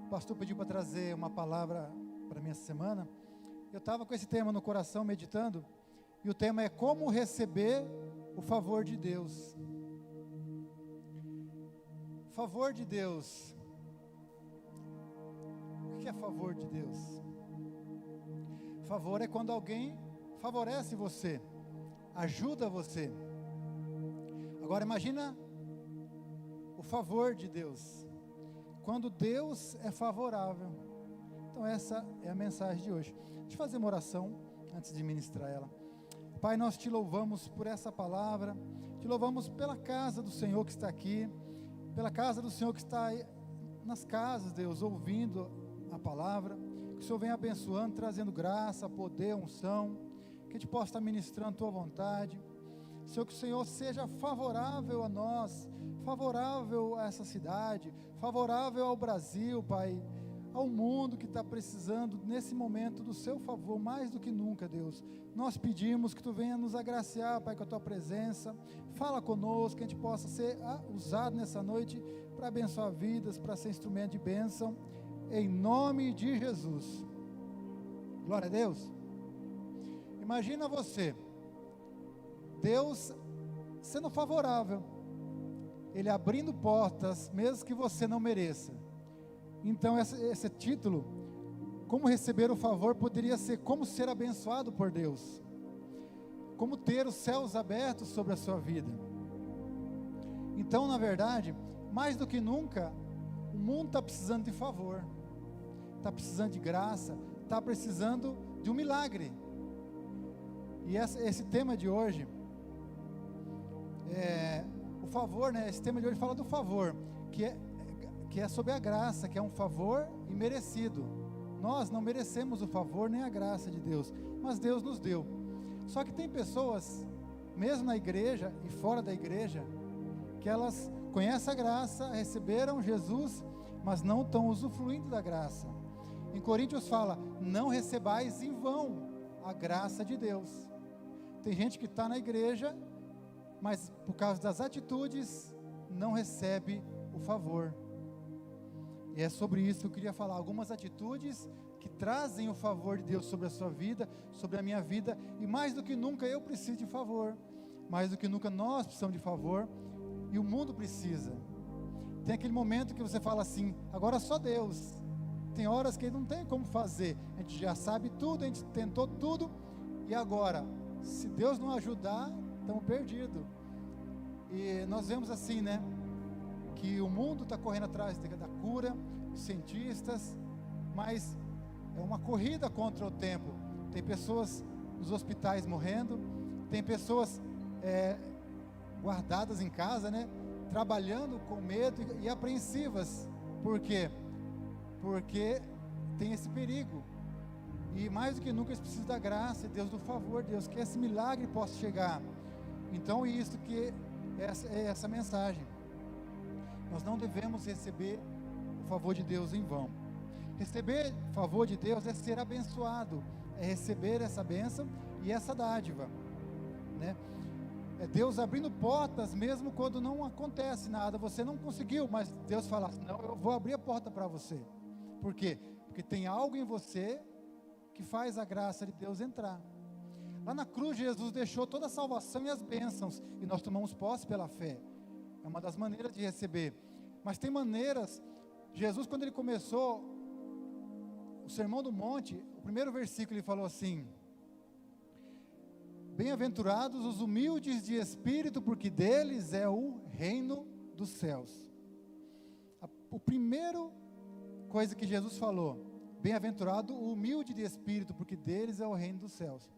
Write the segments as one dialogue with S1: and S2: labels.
S1: O pastor pediu para trazer uma palavra para mim essa semana. Eu estava com esse tema no coração, meditando, e o tema é como receber o favor de Deus. Favor de Deus. O que é favor de Deus? Favor é quando alguém favorece você, ajuda você. Agora imagina o favor de Deus, quando Deus é favorável. Então essa é a mensagem de hoje. Deixa eu fazer uma oração antes de ministrar ela. Pai, nós te louvamos por essa palavra, te louvamos pela casa do Senhor que está aqui, pela casa do Senhor que está nas casas, Deus, ouvindo a palavra, que o Senhor venha abençoando, trazendo graça, poder, unção, que a gente possa estar ministrando a tua vontade. Senhor, que o Senhor seja favorável a nós, favorável a essa cidade, favorável ao Brasil, Pai, ao mundo que está precisando nesse momento do seu favor, mais do que nunca, Deus. Nós pedimos que tu venha nos agraciar, Pai, com a tua presença. Fala conosco, que a gente possa ser usado nessa noite para abençoar vidas, para ser instrumento de bênção, em nome de Jesus. Glória a Deus. Imagina você, Deus sendo favorável, Ele abrindo portas, mesmo que você não mereça. Então esse título, como receber o favor, poderia ser como ser abençoado por Deus, como ter os céus abertos sobre a sua vida. Então, na verdade, mais do que nunca, o mundo está precisando de favor, está precisando de graça, está precisando de um milagre. E esse tema de hoje, o favor, né? Esse tema de hoje fala do favor, que é sobre a graça, que é um favor imerecido. Nós não merecemos o favor nem a graça de Deus, mas Deus nos deu. Só que tem pessoas, mesmo na igreja e fora da igreja, que elas conhecem a graça, receberam Jesus, mas não estão usufruindo da graça. Em Coríntios fala, não recebais em vão a graça de Deus. Tem gente que está na igreja, mas por causa das atitudes, não recebe o favor. E é sobre isso que eu queria falar, algumas atitudes que trazem o favor de Deus sobre a sua vida, sobre a minha vida, e mais do que nunca eu preciso de favor, mais do que nunca nós precisamos de favor, e o mundo precisa. Tem aquele momento que você fala assim, agora só Deus. Tem horas que não tem como fazer, a gente já sabe tudo, a gente tentou tudo, e agora, se Deus não ajudar, estamos perdidos. E nós vemos assim, né, que o mundo está correndo atrás da cura, os cientistas, mas é uma corrida contra o tempo. Tem pessoas nos hospitais morrendo, tem pessoas guardadas em casa, né, trabalhando com medo e apreensivas. Por quê? Porque tem esse perigo. E mais do que nunca eles precisam da graça, Deus, do favor de Deus, que esse milagre possa chegar. Então isso que é essa mensagem. Nós não devemos receber o favor de Deus em vão. Receber o favor de Deus é ser abençoado, é receber essa bênção e essa dádiva, né? É Deus abrindo portas mesmo quando não acontece nada, você não conseguiu, mas Deus fala, não, eu vou abrir a porta para você. Por quê? Porque tem algo em você que faz a graça de Deus entrar. Lá na cruz Jesus deixou toda a salvação e as bênçãos, e nós tomamos posse pela fé. É uma das maneiras de receber. Mas tem maneiras. Jesus, quando ele começou o Sermão do Monte, o primeiro versículo ele falou assim, bem-aventurados os humildes de espírito, porque deles é o reino dos céus. O primeiro coisa que Jesus falou, bem-aventurado o humilde de espírito, porque deles é o reino dos céus.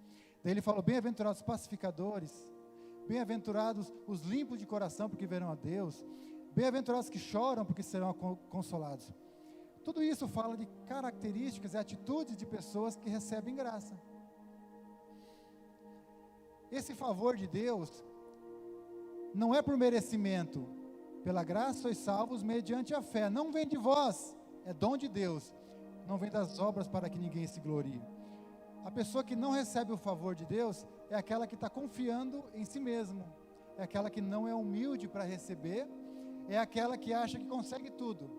S1: Daí ele falou, bem-aventurados os pacificadores, bem-aventurados os limpos de coração, porque verão a Deus, bem-aventurados que choram, porque serão consolados. Tudo isso fala de características e atitudes de pessoas que recebem graça. Esse favor de Deus não é por merecimento, pela graça sois salvos mediante a fé, não vem de vós, é dom de Deus, não vem das obras para que ninguém se glorie. A pessoa que não recebe o favor de Deus é aquela que está confiando em si mesmo, é aquela que não é humilde para receber, é aquela que acha que consegue tudo.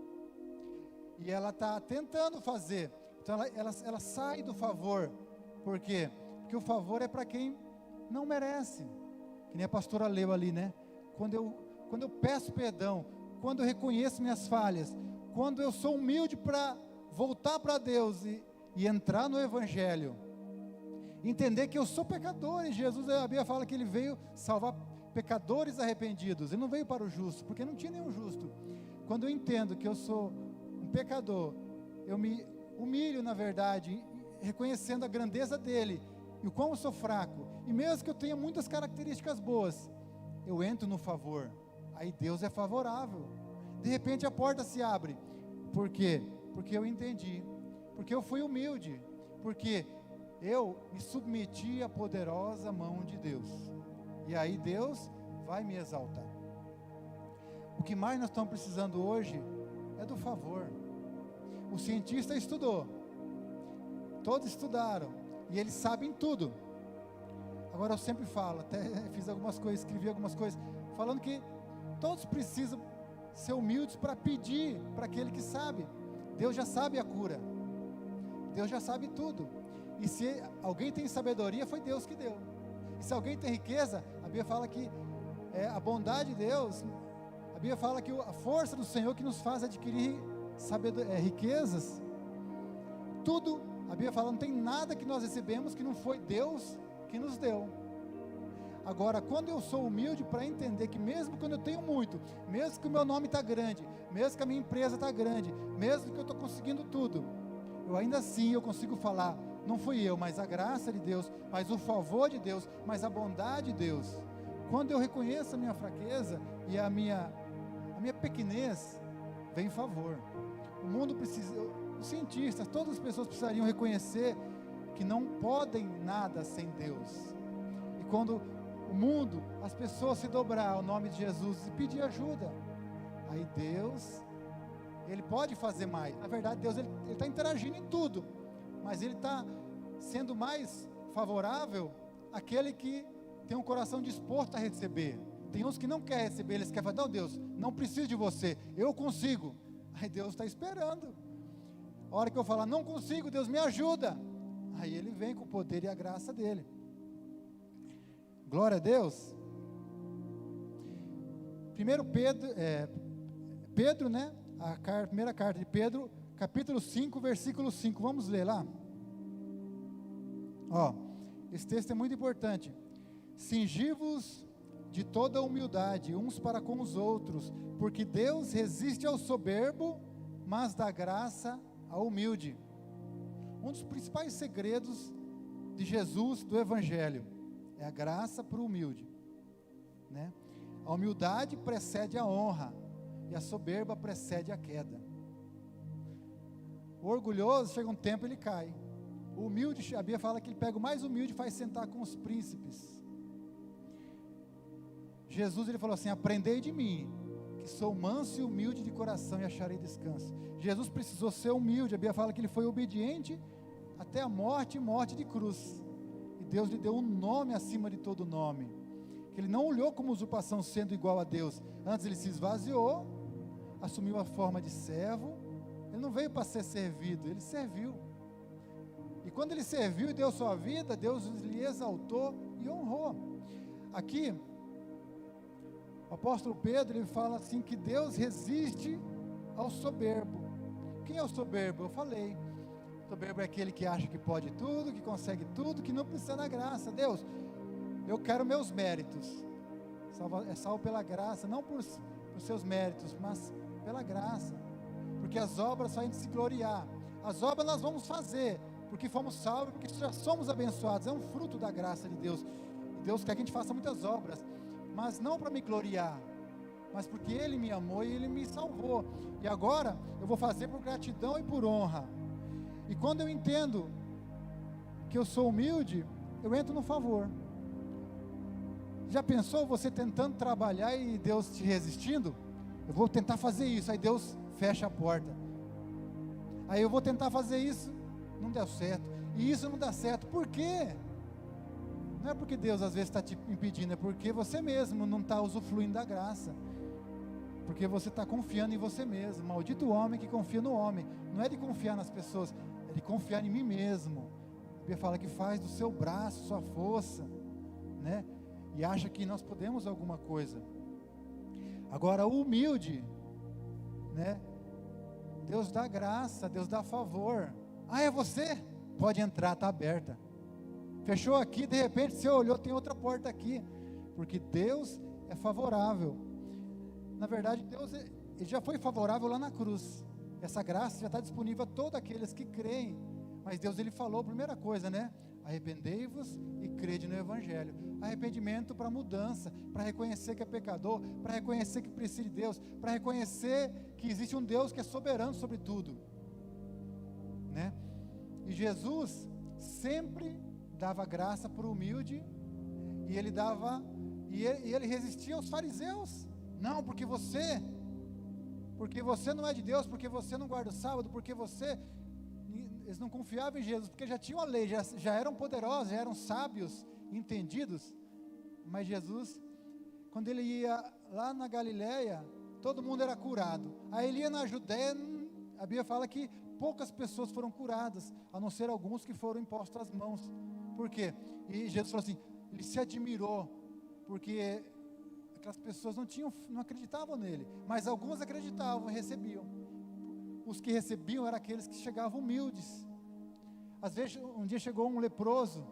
S1: e ela está tentando fazer. Então ela sai do favor. Por quê? Porque o favor é para quem não merece. Que nem a pastora leu ali, né? Quando eu peço perdão, quando eu reconheço minhas falhas, quando eu sou humilde para voltar para Deus e entrar no Evangelho, entender que eu sou pecador, e Jesus, a Bíblia fala que Ele veio salvar pecadores arrependidos. Ele não veio para o justo, porque não tinha nenhum justo. Quando eu entendo que eu sou um pecador, eu me humilho, na verdade, reconhecendo a grandeza dEle, e o quão eu sou fraco, e mesmo que eu tenha muitas características boas, eu entro no favor. Aí Deus é favorável. De repente a porta se abre. Por quê? Porque eu entendi, porque eu fui humilde, porque eu me submeti à poderosa mão de Deus, e aí Deus vai me exaltar. O que mais nós estamos precisando hoje é do favor. O cientista estudou, todos estudaram, e eles sabem tudo. Agora eu sempre falo, até fiz algumas coisas, escrevi algumas coisas, falando que todos precisam ser humildes para pedir para aquele que sabe. Deus já sabe a cura, Deus já sabe tudo. E se alguém tem sabedoria, foi Deus que deu. E se alguém tem riqueza, a Bíblia fala que a bondade de Deus, a Bíblia fala que a força do Senhor que nos faz adquirir riquezas. Tudo, a Bíblia fala, não tem nada que nós recebemos que não foi Deus que nos deu. Agora, quando eu sou humilde para entender que mesmo quando eu tenho muito, mesmo que o meu nome está grande, mesmo que a minha empresa está grande, mesmo que eu estou conseguindo tudo, eu ainda assim eu consigo falar, não fui eu, mas a graça de Deus, mas o favor de Deus, mas a bondade de Deus. Quando eu reconheço a minha fraqueza e a minha pequenez, vem favor. O mundo precisa, os cientistas, todas as pessoas precisariam reconhecer que não podem nada sem Deus. E quando o mundo, as pessoas se dobrar ao nome de Jesus e pedir ajuda, aí Deus, Ele pode fazer mais. Na verdade, Deus Ele está interagindo em tudo, mas Ele está sendo mais favorável àquele que tem um coração disposto a receber. Tem uns que não querem receber, eles querem falar, não Deus, não preciso de você, eu consigo. Aí Deus está esperando. A hora que eu falar, não consigo, Deus me ajuda, aí Ele vem com o poder e a graça dEle. Glória a Deus. Primeiro Pedro, né? Primeira carta de Pedro, capítulo 5, versículo 5. Vamos ler lá. Esse texto é muito importante. Cingi-vos de toda humildade, uns para com os outros, porque Deus resiste ao soberbo, mas dá graça ao humilde. Um dos principais segredos de Jesus, do Evangelho, é a graça para o humilde, né? A humildade precede a honra, e a soberba precede a queda. O orgulhoso, chega um tempo ele cai. O humilde, a Bíblia fala que ele pega o mais humilde e faz sentar com os príncipes. Jesus, ele falou assim, aprendei de mim, que sou manso e humilde de coração, e acharei descanso. Jesus precisou ser humilde, a Bíblia fala que ele foi obediente até a morte, morte de cruz. E Deus lhe deu um nome acima de todo nome, que ele não olhou como usurpação sendo igual a Deus. Antes ele se esvaziou, assumiu a forma de servo. Ele não veio para ser servido, ele serviu. E quando ele serviu e deu sua vida, Deus lhe exaltou e honrou. Aqui, o apóstolo Pedro, ele fala assim, que Deus resiste ao soberbo. Quem é o soberbo? Eu falei. O soberbo é aquele que acha que pode tudo, que consegue tudo, que não precisa da graça. Deus, eu quero meus méritos. É salvo pela graça, não por seus méritos, mas pela graça. Porque as obras só a gente se gloriar. As obras nós vamos fazer, porque fomos salvos, porque já somos abençoados. É um fruto da graça de Deus. E Deus quer que a gente faça muitas obras, mas não para me gloriar, mas porque Ele me amou e Ele me salvou. E agora eu vou fazer por gratidão e por honra. E quando eu entendo que eu sou humilde, eu entro no favor. Já pensou você tentando trabalhar e Deus te resistindo? Eu vou tentar fazer isso, aí Deus fecha a porta. Aí eu vou tentar fazer isso, não deu certo. E isso não dá certo, por quê? Não é porque Deus às vezes está te impedindo, é porque você mesmo não está usufruindo da graça. Porque você está confiando em você mesmo. Maldito o homem que confia no homem. Não é de confiar nas pessoas, é de confiar em mim mesmo. A Bíblia fala que faz do seu braço sua força, né? E acha que nós podemos alguma coisa. Agora o humilde, né? Deus dá graça, Deus dá favor. Ah, é você? Pode entrar, está aberta. Fechou aqui, de repente você olhou, tem outra porta aqui. Porque Deus é favorável. Na verdade, Deus ele já foi favorável lá na cruz. Essa graça já está disponível a todos aqueles que creem. Mas Deus, ele falou, primeira coisa, né? Arrependei-vos e crede no Evangelho. Arrependimento para mudança, para reconhecer que é pecador, para reconhecer que precisa de Deus, para reconhecer que existe um Deus que é soberano sobre tudo, né? E Jesus sempre dava graça para o humilde, e ele dava, e ele resistia aos fariseus. Não, porque você não é de Deus, porque você não guarda o sábado, porque eles não confiavam em Jesus, porque já tinham a lei, já eram poderosos, já eram sábios, entendidos. Mas Jesus, quando ele ia lá na Galileia, todo mundo era curado. Aí ele ia na Judéia, a Bíblia fala que poucas pessoas foram curadas, a não ser alguns que foram impostos as mãos. Por quê? E Jesus falou assim, ele se admirou, porque aquelas pessoas não acreditavam nele, mas alguns acreditavam e recebiam. Os que recebiam eram aqueles que chegavam humildes. Às vezes, um dia chegou um leproso,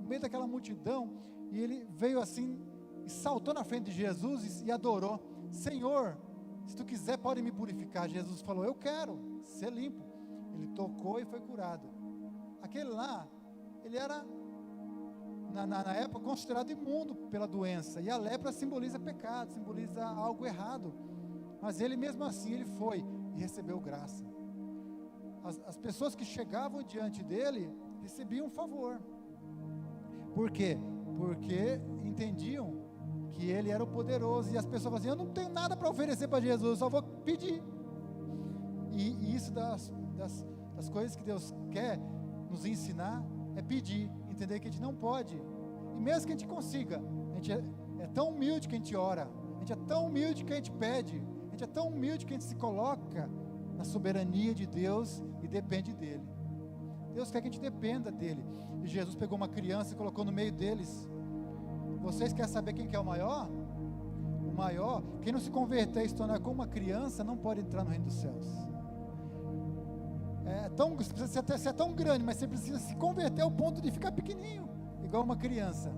S1: no meio daquela multidão, e ele veio assim, e saltou na frente de Jesus e adorou. Senhor, se tu quiser pode me purificar. Jesus falou, eu quero ser limpo. Ele tocou e foi curado. Aquele lá, ele era, na época, considerado imundo pela doença, e a lepra simboliza pecado, simboliza algo errado, mas ele mesmo assim, ele foi e recebeu graça. As pessoas que chegavam diante dele, recebiam um favor. Por quê? Porque entendiam que ele era o poderoso, e as pessoas falavam assim, eu não tenho nada para oferecer para Jesus, eu só vou pedir. E isso das coisas que Deus quer nos ensinar, é pedir, entender que a gente não pode, e mesmo que a gente consiga, a gente é tão humilde que a gente ora, a gente é tão humilde que a gente pede, a gente é tão humilde que a gente se coloca na soberania de Deus e depende dele. Deus quer que a gente dependa dele. E Jesus pegou uma criança e colocou no meio deles. Vocês querem saber quem que é o maior? O maior, quem não se converter e se tornar como uma criança, não pode entrar no reino dos céus. Você é tão grande, mas você precisa se converter ao ponto de ficar pequenininho, igual uma criança.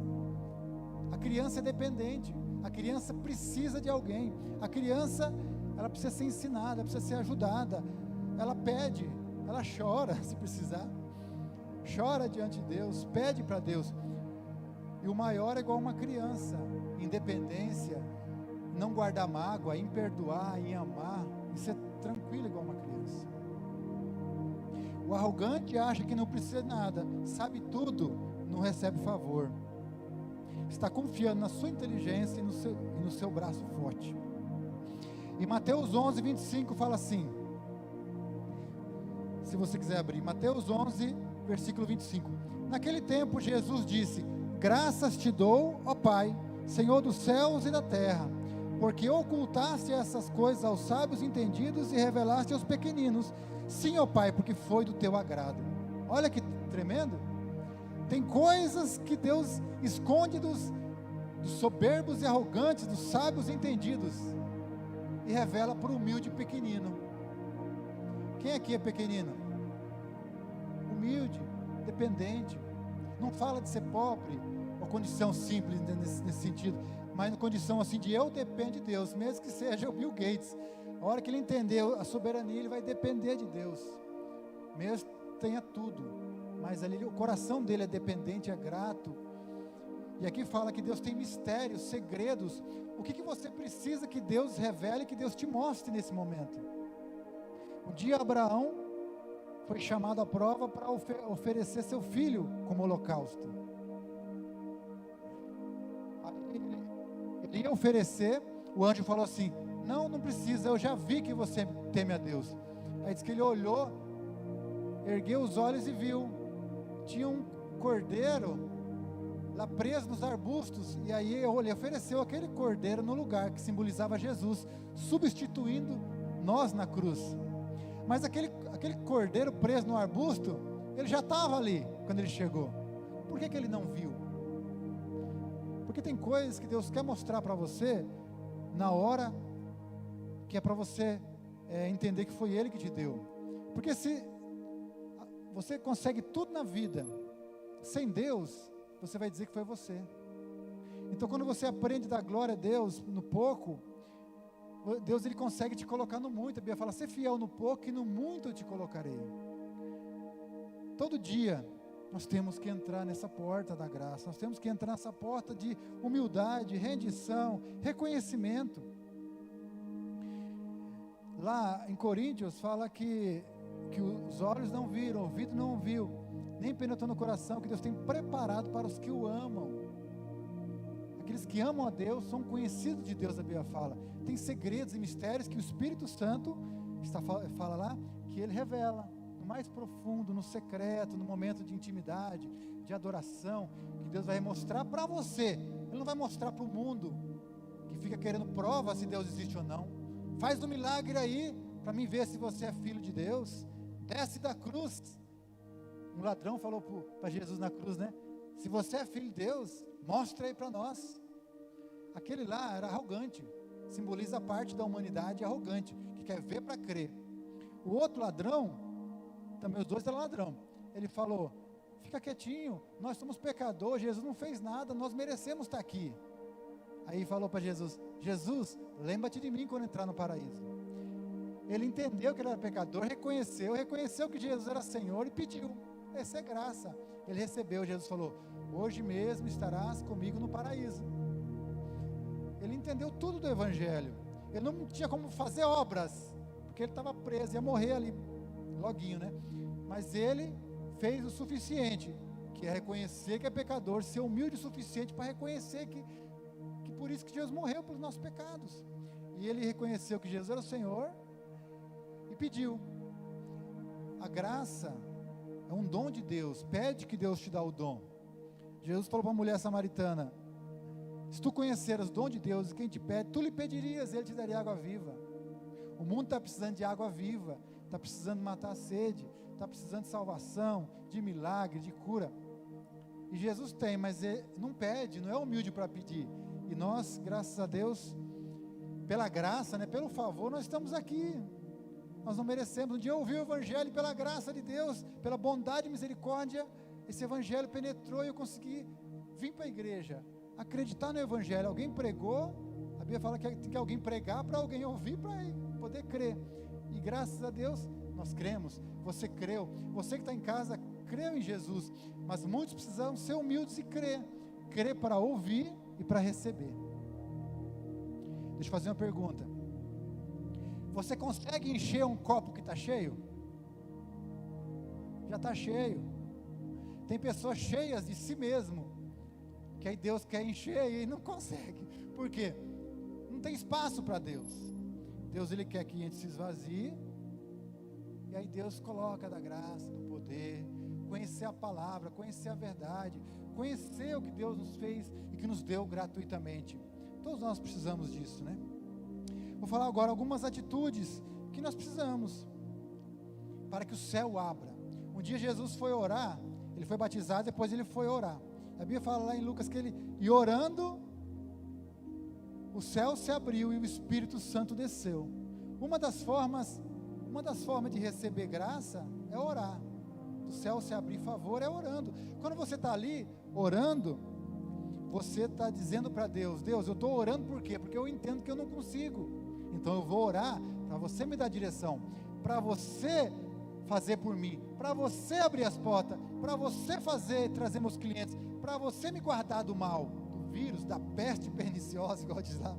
S1: A criança é dependente, a criança precisa de alguém, a criança, ela precisa ser ensinada, precisa ser ajudada, ela pede, ela chora se precisar, chora diante de Deus, pede para Deus. E o maior é igual uma criança, independência, não guardar mágoa, em perdoar, em amar, em ser tranquilo igual uma criança. O arrogante acha que não precisa de nada, sabe tudo, não recebe favor, está confiando na sua inteligência e no seu braço forte. E Mateus 11, 25 fala assim, se você quiser abrir, Mateus 11, versículo 25, naquele tempo Jesus disse, graças te dou, ó Pai, Senhor dos céus e da terra, porque ocultaste essas coisas aos sábios entendidos e revelaste aos pequeninos. Sim, ó Pai, porque foi do teu agrado. Olha que tremendo. Tem coisas que Deus esconde dos soberbos e arrogantes, dos sábios e entendidos, e revela para o humilde e pequenino. Quem aqui é pequenino? Humilde, dependente. Não fala de ser pobre, ou condição simples nesse sentido, mas na condição assim de eu dependo de Deus, mesmo que seja o Bill Gates. A hora que ele entender a soberania, ele vai depender de Deus, mesmo que tenha tudo, mas ali o coração dele é dependente, é grato. E aqui fala que Deus tem mistérios, segredos. O que você precisa que Deus revele, que Deus te mostre nesse momento? Um dia Abraão foi chamado à prova para oferecer seu filho como holocausto. Ele ia oferecer, o anjo falou assim, não precisa, eu já vi que você teme a Deus. Aí diz que ele olhou, ergueu os olhos e viu, tinha um cordeiro lá preso nos arbustos, e aí ele ofereceu aquele cordeiro no lugar que simbolizava Jesus, substituindo nós na cruz. Mas aquele cordeiro preso no arbusto, ele já estava ali quando ele chegou. Por que ele não viu? Porque tem coisas que Deus quer mostrar para você na hora que é para você entender que foi Ele que te deu. Porque se você consegue tudo na vida sem Deus, você vai dizer que foi você. Então quando você aprende a dar glória a Deus no pouco, Deus ele consegue te colocar no muito. A Bíblia fala: ser fiel no pouco e no muito eu te colocarei. Todo dia nós temos que entrar nessa porta da graça, nós temos que entrar nessa porta de humildade, rendição, reconhecimento. Lá em Coríntios fala que os olhos não viram, o ouvido não ouviu, nem penetrou no coração, que Deus tem preparado para os que o amam. Aqueles que amam a Deus são conhecidos de Deus, a Bíblia fala. Tem segredos e mistérios que o Espírito Santo fala lá, que Ele revela no mais profundo, no secreto, no momento de intimidade, de adoração, que Deus vai mostrar para você. Ele não vai mostrar para o mundo, que fica querendo prova se Deus existe ou não. Faz um milagre aí, para mim ver se você é filho de Deus. Desce da cruz. Um ladrão falou para Jesus na cruz, né? Se você é filho de Deus, mostra aí para nós. Aquele lá era arrogante, simboliza a parte da humanidade arrogante, que quer ver para crer. O outro ladrão, também os dois eram ladrão, ele falou: fica quietinho, nós somos pecadores, Jesus não fez nada, nós merecemos estar aqui. Aí falou para Jesus: Jesus, lembra-te de mim quando entrar no paraíso. Ele entendeu que ele era pecador, reconheceu que Jesus era Senhor e pediu. Essa é graça. Ele recebeu. Jesus falou: hoje mesmo estarás comigo no paraíso. Ele entendeu tudo do Evangelho. Ele não tinha como fazer obras, porque ele estava preso, ia morrer ali, loguinho, né? Mas ele fez o suficiente, que é reconhecer que é pecador, ser humilde o suficiente para reconhecer que por isso que Jesus morreu pelos nossos pecados. E ele reconheceu que Jesus era o Senhor e pediu. A graça é um dom de Deus. Pede que Deus te dá o dom. Jesus falou para a mulher samaritana: se tu conheceras o dom de Deus, quem te pede, tu lhe pedirias, ele te daria água viva. O mundo está precisando de água viva, está precisando matar a sede, está precisando de salvação, de milagre, de cura. E Jesus tem, mas ele não pede, não é humilde para pedir. E nós, graças a Deus, pela graça, né, pelo favor, nós estamos aqui. Nós não merecemos. Um dia eu ouvi o Evangelho, pela graça de Deus, pela bondade e misericórdia, esse Evangelho penetrou e eu consegui vir para a igreja, acreditar no Evangelho. Alguém pregou, a Bíblia fala que tem que alguém pregar para alguém ouvir, para poder crer. E graças a Deus, nós cremos. Você creu, você que está em casa, creu em Jesus. Mas muitos precisam ser humildes e crer para ouvir e para receber. Deixa eu fazer uma pergunta. Você consegue encher um copo que está cheio? Já está cheio. Tem pessoas cheias de si mesmo, que aí Deus quer encher e não consegue. Por quê? Não tem espaço para Deus. Deus ele quer que a gente se esvazie, e aí Deus coloca da graça, do poder, conhecer a palavra, conhecer a verdade, conhecer o que Deus nos fez e que nos deu gratuitamente. Todos nós precisamos disso, né? Vou falar agora algumas atitudes que nós precisamos para que o céu abra. Um dia Jesus foi orar, ele foi batizado, depois ele foi orar. A Bíblia fala lá em Lucas que ele, e orando, o céu se abriu e o Espírito Santo desceu. Uma das formas de receber graça é orar. O céu se abrir favor é orando. Quando você está ali orando, você está dizendo para Deus: Deus, eu estou orando por quê? Porque eu entendo que eu não consigo. Então eu vou orar para você me dar direção, para você fazer por mim, para você abrir as portas, para você trazer meus clientes, para você me guardar do mal, do vírus, da peste perniciosa, igual diz lá.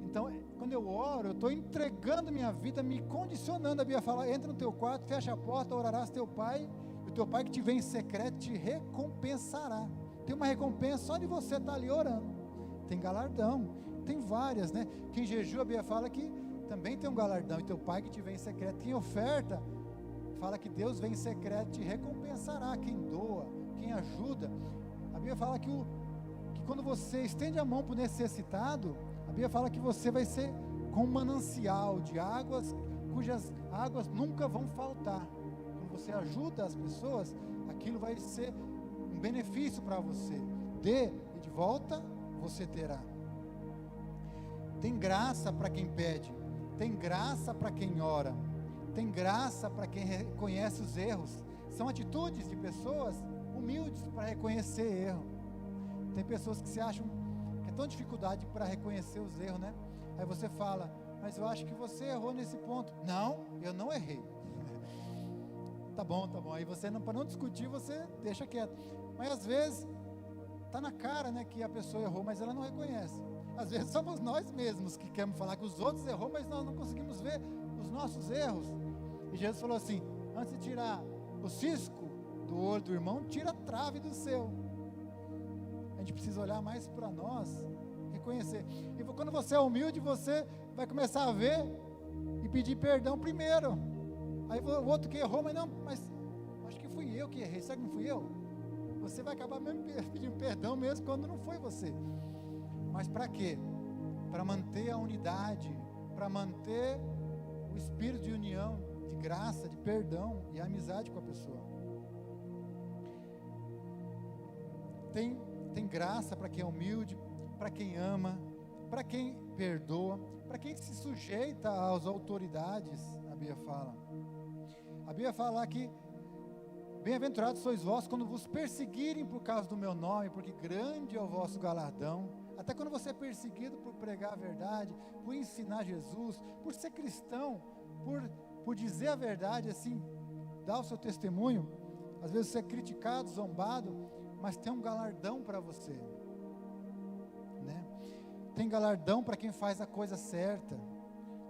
S1: Então, quando eu oro, eu estou entregando minha vida, me condicionando. A Bíblia fala: entra no teu quarto, fecha a porta, orarás teu pai, e o teu pai que te vê em secreto te recompensará. Tem uma recompensa só de você estar ali orando. Tem galardão, tem várias, né? Quem jejua, a Bíblia fala que também tem um galardão, e teu pai que te vê em secreto. Quem oferta, fala que Deus vem em secreto e te recompensará. Quem doa, quem ajuda. A Bíblia fala que quando você estende a mão para o necessitado, a Bíblia fala que você vai ser como um manancial de águas, cujas águas nunca vão faltar. Quando você ajuda as pessoas, aquilo vai ser um benefício para você. Dê e de volta você terá. Tem graça para quem pede, tem graça para quem ora, tem graça para quem reconhece os erros. São atitudes de pessoas humildes para reconhecer erro. Tem pessoas que se acham que é tão dificuldade para reconhecer os erros, né? Aí você fala, mas eu acho que você errou nesse ponto. Não, eu não errei. Tá bom. Aí você, para não discutir, você deixa quieto. Mas às vezes, está na cara, né, que a pessoa errou, mas ela não reconhece. Às vezes somos nós mesmos que queremos falar que os outros errou, mas nós não conseguimos ver os nossos erros. E Jesus falou assim, antes de tirar o cisco do olho do irmão, tira a trave do seu. A gente precisa olhar mais para nós, reconhecer. E quando você é humilde, você vai começar a ver e pedir perdão primeiro. Aí o outro que errou, mas acho que fui eu que errei, será que não fui eu? Você vai acabar mesmo pedindo perdão mesmo quando não foi você. Mas para quê? Para manter a unidade, para manter o espírito de união, de graça, de perdão e amizade com a pessoa. Tem graça para quem é humilde, para quem ama, para quem perdoa, para quem se sujeita às autoridades, a Bíblia fala. A Bíblia fala que bem-aventurados sois vós quando vos perseguirem por causa do meu nome, porque grande é o vosso galardão. Até quando você é perseguido por pregar a verdade, por ensinar Jesus, por ser cristão, por dizer a verdade, assim, dar o seu testemunho, às vezes você é criticado, zombado, mas tem um galardão para você, né? Tem galardão para quem faz a coisa certa.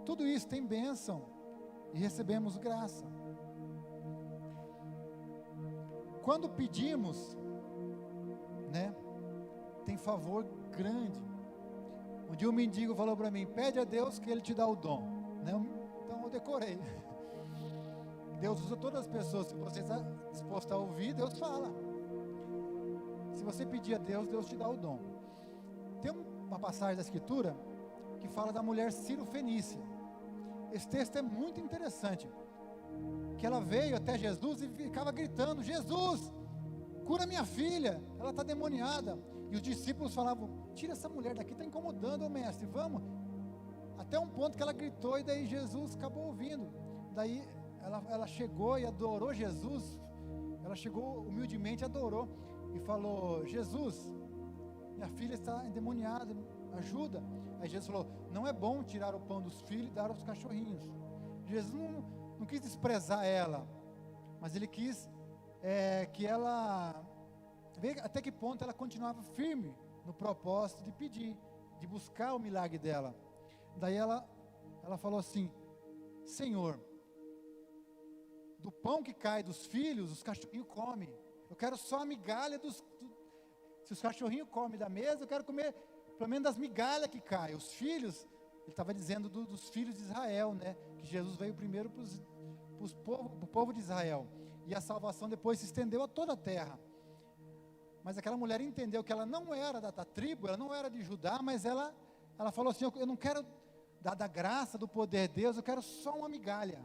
S1: Tudo isso tem bênção e recebemos graça. Quando pedimos, né, tem favor grande. Um dia um mendigo falou para mim, pede a Deus que Ele te dá o dom, né? Então eu decorei. Deus usa todas as pessoas. Se você está disposto a ouvir, Deus fala. Se você pedir a Deus, Deus te dá o dom. Tem uma passagem da Escritura que fala da mulher Ciro-fenícia. Esse texto é muito interessante, que ela veio até Jesus e ficava gritando, Jesus, cura minha filha, ela está demoniada. E os discípulos falavam, tira essa mulher daqui, está incomodando o mestre, vamos. Até um ponto que ela gritou e daí Jesus acabou ouvindo. Daí ela chegou e adorou Jesus, ela chegou humildemente, adorou e falou, Jesus, minha filha está endemoniada, ajuda. Aí Jesus falou, não é bom tirar o pão dos filhos e dar aos cachorrinhos. Jesus não quis desprezar ela, mas ele quis que ela, ver até que ponto ela continuava firme no propósito de pedir, de buscar o milagre dela. Daí ela falou assim, Senhor, do pão que cai dos filhos, os cachorrinhos comem, eu quero só a migalha se os cachorrinhos comem da mesa, eu quero comer pelo menos das migalhas que caem. Os filhos, ele estava dizendo dos filhos de Israel, né, que Jesus veio primeiro para o povo de Israel, e a salvação depois se estendeu a toda a terra. Mas aquela mulher entendeu que ela não era da tribo, ela não era de Judá, mas ela falou assim, eu não quero da graça, do poder de Deus, eu quero só uma migalha,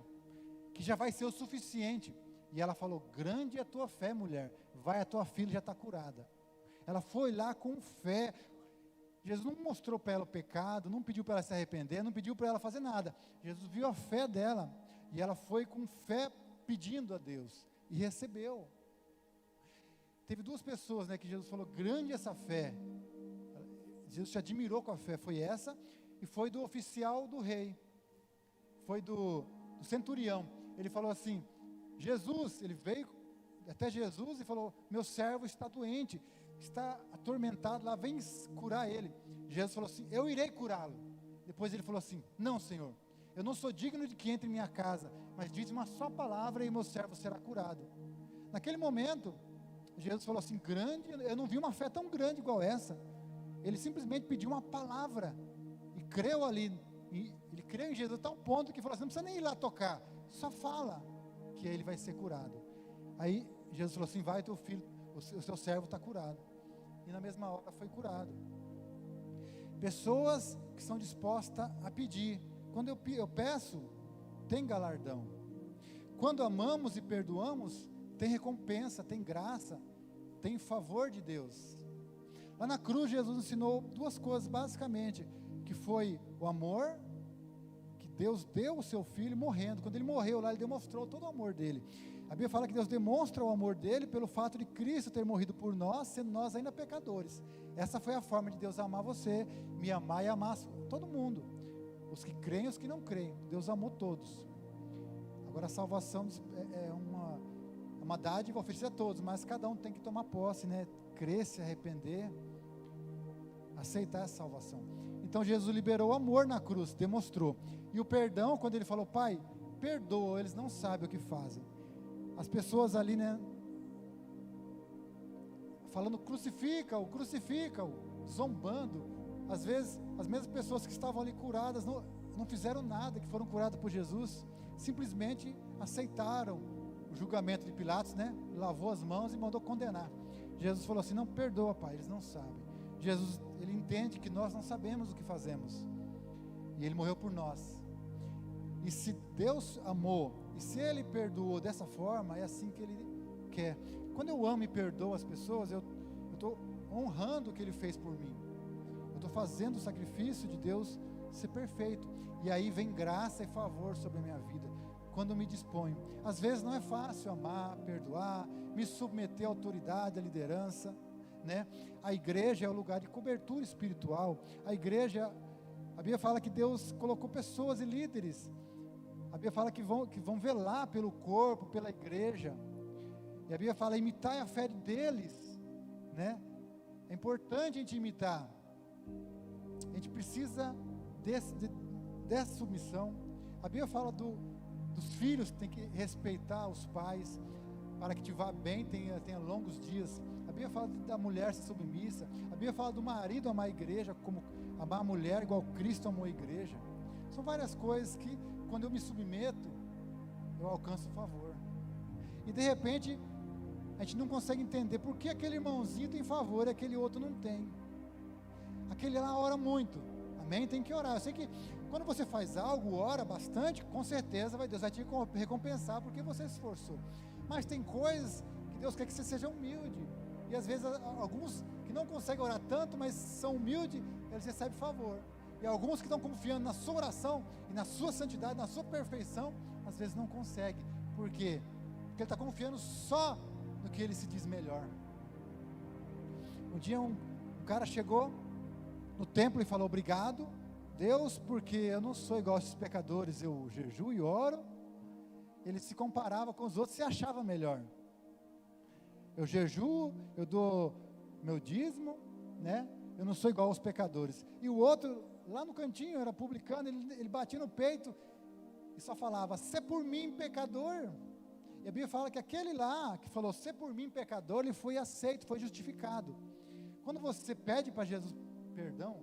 S1: que já vai ser o suficiente. E ela falou, grande é a tua fé, mulher, vai, a tua filha já está curada. Ela foi lá com fé. Jesus não mostrou para ela o pecado, não pediu para ela se arrepender, não pediu para ela fazer nada. Jesus viu a fé dela, e ela foi com fé pedindo a Deus, e recebeu. Teve duas pessoas, né, que Jesus falou, grande essa fé. Jesus se admirou com a fé, foi essa, e foi do oficial do rei, foi do centurião. Ele falou assim, Jesus, ele veio até Jesus e falou, meu servo está doente, está atormentado lá, vem curar ele. Jesus falou assim, eu irei curá-lo. Depois ele falou assim, não, Senhor, eu não sou digno de que entre em minha casa, mas diz uma só palavra e meu servo será curado. Naquele momento, Jesus falou assim, grande, eu não vi uma fé tão grande igual essa. Ele simplesmente pediu uma palavra e creu ali, ele creu em Jesus a tal ponto que falou assim, não precisa nem ir lá tocar, só fala que ele vai ser curado. Aí Jesus falou assim, vai, teu filho o seu servo está curado. E na mesma hora foi curado. Pessoas que são dispostas a pedir. Quando eu peço, tem galardão. Quando amamos e perdoamos, tem recompensa, tem graça, tem favor de Deus. Lá na cruz, Jesus ensinou duas coisas, basicamente, que foi o amor, que Deus deu o seu filho morrendo. Quando ele morreu lá, ele demonstrou todo o amor dele. A Bíblia fala que Deus demonstra o amor dele pelo fato de Cristo ter morrido por nós, sendo nós ainda pecadores. Essa foi a forma de Deus amar você, me amar e amar todo mundo. Os que creem e os que não creem. Deus amou todos. Agora a salvação é uma dádiva oferecida a todos, mas cada um tem que tomar posse, né? Crer, se arrepender, aceitar essa salvação. Então Jesus liberou o amor na cruz, demonstrou. E o perdão, quando ele falou, Pai, perdoa, eles não sabem o que fazem. As pessoas ali, né, falando crucifica-o, zombando. Às vezes, as mesmas pessoas que estavam ali curadas, não fizeram nada, que foram curadas por Jesus, simplesmente aceitaram o julgamento de Pilatos, né, lavou as mãos e mandou condenar. Jesus falou assim, não, perdoa, Pai, eles não sabem. Jesus, ele entende que nós não sabemos o que fazemos, e ele morreu por nós. E se Deus amou, e se ele perdoou dessa forma, é assim que ele quer. Quando eu amo e perdoo as pessoas, eu estou honrando o que ele fez por mim. Eu estou fazendo o sacrifício de Deus ser perfeito. E aí vem graça e favor sobre a minha vida, quando eu me disponho. Às vezes não é fácil amar, perdoar, me submeter à autoridade, à liderança, né? A igreja é o lugar de cobertura espiritual. A igreja, a Bíblia fala que Deus colocou pessoas e líderes. A Bíblia fala que vão velar pelo corpo, pela igreja. E a Bíblia fala, imitar a fé deles, né? É importante a gente imitar. A gente precisa dessa submissão. A Bíblia fala dos filhos que tem que respeitar os pais, para que te vá bem, tenha longos dias. A Bíblia fala da mulher ser submissa. A Bíblia fala do marido amar a igreja, como amar a mulher igual Cristo amou a igreja. São várias coisas que, quando eu me submeto, eu alcanço o favor. E de repente, a gente não consegue entender por que aquele irmãozinho tem favor e aquele outro não tem. Aquele lá ora muito, amém? Tem que orar. Eu sei que quando você faz algo, ora bastante, com certeza Deus vai te recompensar porque você se esforçou. Mas tem coisas que Deus quer que você seja humilde. E às vezes alguns que não conseguem orar tanto, mas são humildes, eles recebem favor. E alguns que estão confiando na sua oração e na sua santidade, na sua perfeição, às vezes não conseguem. Por quê? Porque ele está confiando só no que ele se diz melhor. Um dia um cara chegou no templo e falou, obrigado, Deus, porque eu não sou igual a esses pecadores, eu jejuo e oro. Ele se comparava com os outros e se achava melhor. Eu jejuo, eu dou meu dízimo, né? Eu não sou igual aos pecadores. E o outro, lá no cantinho, era publicano, ele batia no peito e só falava, se por mim pecador. E a Bíblia fala que aquele lá, que falou, se por mim pecador, ele foi aceito, foi justificado. Quando você pede para Jesus perdão,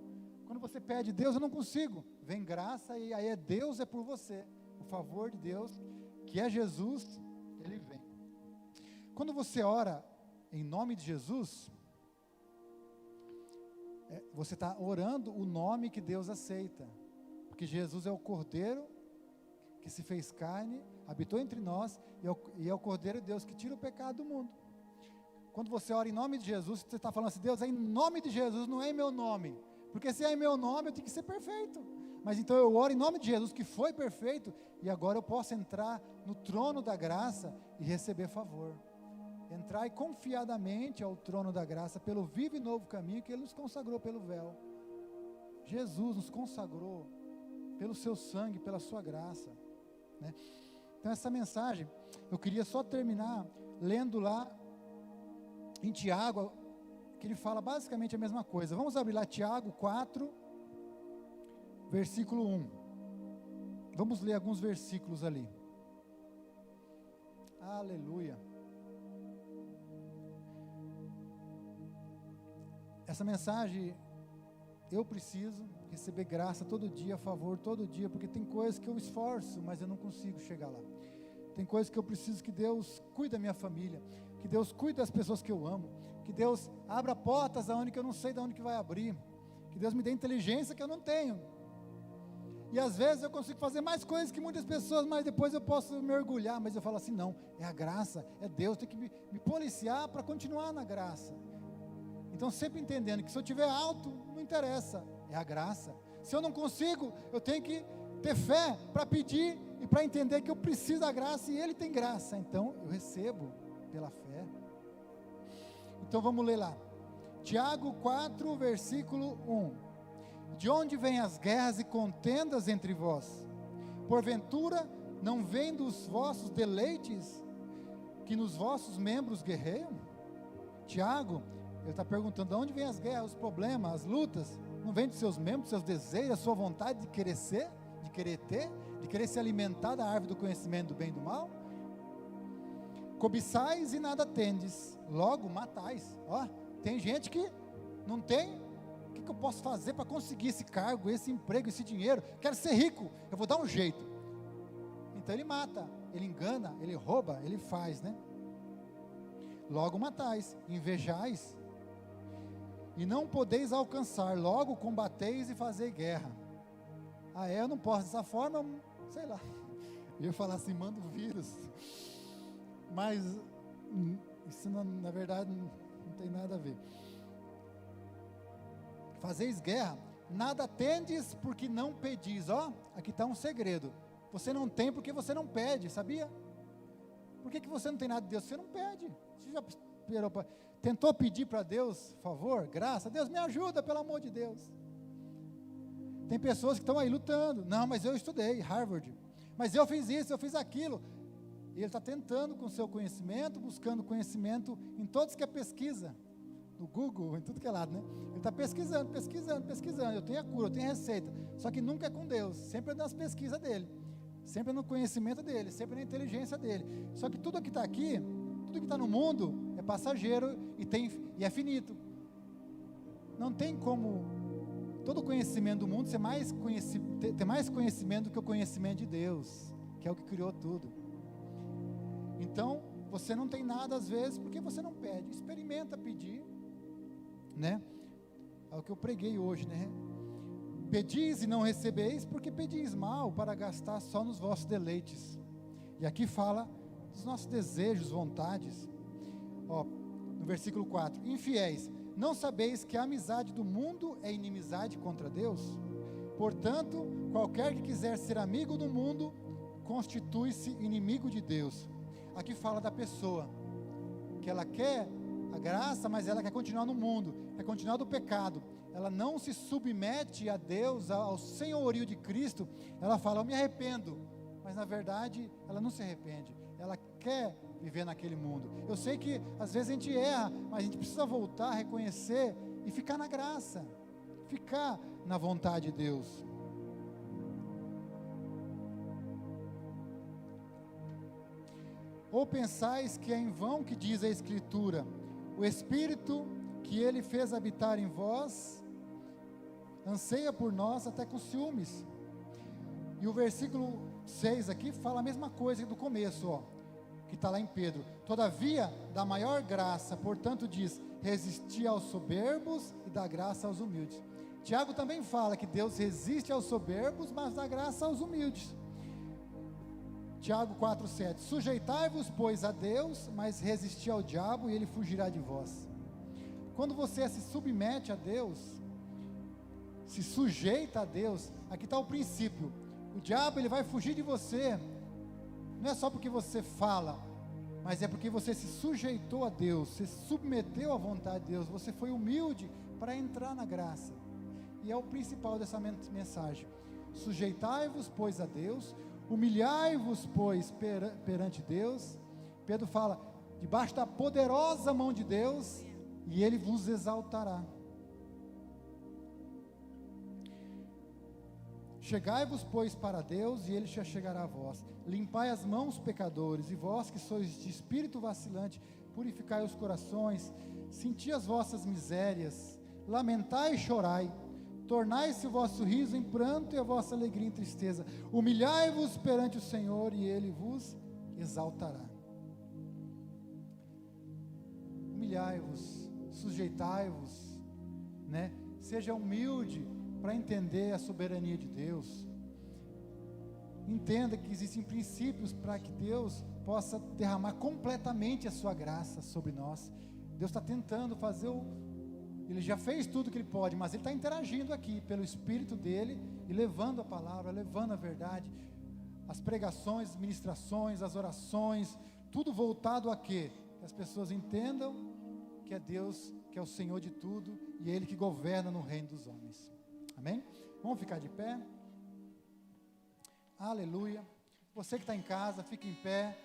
S1: quando você pede, Deus, eu não consigo, vem graça e aí Deus é por você. O favor de Deus, que é Jesus, ele vem. Quando você ora em nome de Jesus, você está orando o nome que Deus aceita, porque Jesus é o Cordeiro que se fez carne, habitou entre nós, e é o Cordeiro de Deus que tira o pecado do mundo. Quando você ora em nome de Jesus, você está falando assim, Deus, é em nome de Jesus, não é em meu nome, porque se é em meu nome, eu tenho que ser perfeito. Mas então eu oro em nome de Jesus, que foi perfeito, e agora eu posso entrar no trono da graça e receber favor. Entrar confiadamente ao trono da graça, pelo vivo e novo caminho que Ele nos consagrou pelo véu. Jesus nos consagrou pelo seu sangue, pela sua graça, né? Então essa mensagem, eu queria só terminar lendo lá em Tiago, que ele fala basicamente a mesma coisa. Vamos abrir lá Tiago 4, versículo 1. Vamos ler alguns versículos ali. Aleluia. Essa mensagem, eu preciso receber graça todo dia, favor todo dia, porque tem coisas que eu esforço, mas eu não consigo chegar lá. Tem coisas que eu preciso que Deus cuide da minha família, que Deus cuide das pessoas que eu amo, que Deus abra portas aonde que eu não sei de onde que vai abrir, que Deus me dê inteligência que eu não tenho. E às vezes eu consigo fazer mais coisas que muitas pessoas, mas depois eu posso me orgulhar, mas eu falo assim, não, é a graça, é Deus, tem que me policiar para continuar na graça. Então sempre entendendo que se eu tiver alto, não interessa, é a graça. Se eu não consigo, eu tenho que ter fé para pedir e para entender que eu preciso da graça e Ele tem graça, então eu recebo pela fé. Então vamos ler lá, Tiago 4, versículo 1. De onde vêm as guerras e contendas entre vós? Porventura não vem dos vossos deleites, que nos vossos membros guerreiam? Tiago, ele está perguntando, de onde vêm as guerras, os problemas, as lutas? Não vem dos seus membros, dos seus desejos, da sua vontade de querer ser, de querer ter, de querer se alimentar da árvore do conhecimento do bem e do mal? Cobiçais e nada tendes, logo matais. Ó, tem gente que não tem. O que eu posso fazer para conseguir esse cargo, esse emprego, esse dinheiro? Quero ser rico, eu vou dar um jeito. Então ele mata, ele engana, ele rouba, ele faz, né? Logo matais, invejais, e não podeis alcançar, logo combateis e fazei guerra. Eu não posso dessa forma, sei lá, eu ia falar assim, manda o vírus, mas isso na verdade não tem nada a ver. Fazeis guerra, nada tendes porque não pedis. Aqui está um segredo, você não tem porque você não pede, sabia? Por que você não tem nada de Deus? Você não pede. Você já tentou pedir para Deus favor, graça? Deus me ajuda, pelo amor de Deus. Tem pessoas que estão aí lutando, não, mas eu estudei Harvard, mas eu fiz isso, eu fiz aquilo. E ele está tentando com o seu conhecimento, buscando conhecimento em todos que é pesquisa, no Google, em tudo que é lado, né? Ele está pesquisando, eu tenho a cura, eu tenho a receita, só que nunca é com Deus, sempre é nas pesquisas dele, sempre é no conhecimento dele, sempre é na inteligência dele. Só que tudo que está aqui, tudo que está no mundo é passageiro e é finito. Não tem como todo o conhecimento do mundo ter mais conhecimento do que o conhecimento de Deus, que é o que criou tudo. Então você não tem nada às vezes porque você não pede. Experimenta pedir, né? É o que eu preguei hoje, né? Pedis e não recebeis, porque pedis mal, para gastar só nos vossos deleites. E aqui fala dos nossos desejos, vontades. No versículo 4, infiéis, não sabeis que a amizade do mundo é inimizade contra Deus? Portanto, qualquer que quiser ser amigo do mundo, constitui-se inimigo de Deus. Aqui fala da pessoa, que ela quer a graça, mas ela quer continuar no mundo, quer continuar do pecado, ela não se submete a Deus, ao senhorio de Cristo. Ela fala, eu me arrependo, mas na verdade ela não se arrepende, ela quer viver naquele mundo. Eu sei que às vezes a gente erra, mas a gente precisa voltar, reconhecer e ficar na graça, ficar na vontade de Deus. Ou pensais que é em vão que diz a Escritura, o Espírito que Ele fez habitar em vós, anseia por nós até com ciúmes. E o versículo 6 aqui fala a mesma coisa do começo, que está lá em Pedro. Todavia, da maior graça, portanto diz, resistir aos soberbos e dá graça aos humildes. Tiago também fala que Deus resiste aos soberbos, mas dá graça aos humildes. Tiago 4,7, sujeitai-vos, pois, a Deus, mas resisti ao diabo e ele fugirá de vós. Quando você se submete a Deus, se sujeita a Deus, aqui está o princípio, o diabo ele vai fugir de você, não é só porque você fala, mas é porque você se sujeitou a Deus, se submeteu à vontade de Deus, você foi humilde para entrar na graça, e é o principal dessa mensagem, sujeitai-vos, pois, a Deus, humilhai-vos, pois, perante Deus. Pedro fala, debaixo da poderosa mão de Deus, e Ele vos exaltará. Chegai-vos, pois, para Deus, e Ele se chegará a vós. Limpai as mãos, pecadores, e vós que sois de espírito vacilante, purificai os corações, senti as vossas misérias, lamentai e chorai, tornai-se o vosso riso em pranto e a vossa alegria em tristeza, humilhai-vos perante o Senhor e Ele vos exaltará. humilhai-vos, sujeitai-vos, né? Seja humilde para entender a soberania de Deus. Entenda que existem princípios para que Deus possa derramar completamente a sua graça sobre nós. Deus está tentando fazer Ele já fez tudo que Ele pode, mas Ele está interagindo aqui pelo Espírito dEle e levando a palavra, levando a verdade, as pregações, as ministrações, as orações, tudo voltado a quê? Que as pessoas entendam que é Deus, que é o Senhor de tudo, e é Ele que governa no reino dos homens. Amém? Vamos ficar de pé? Aleluia. Você que está em casa, fique em pé.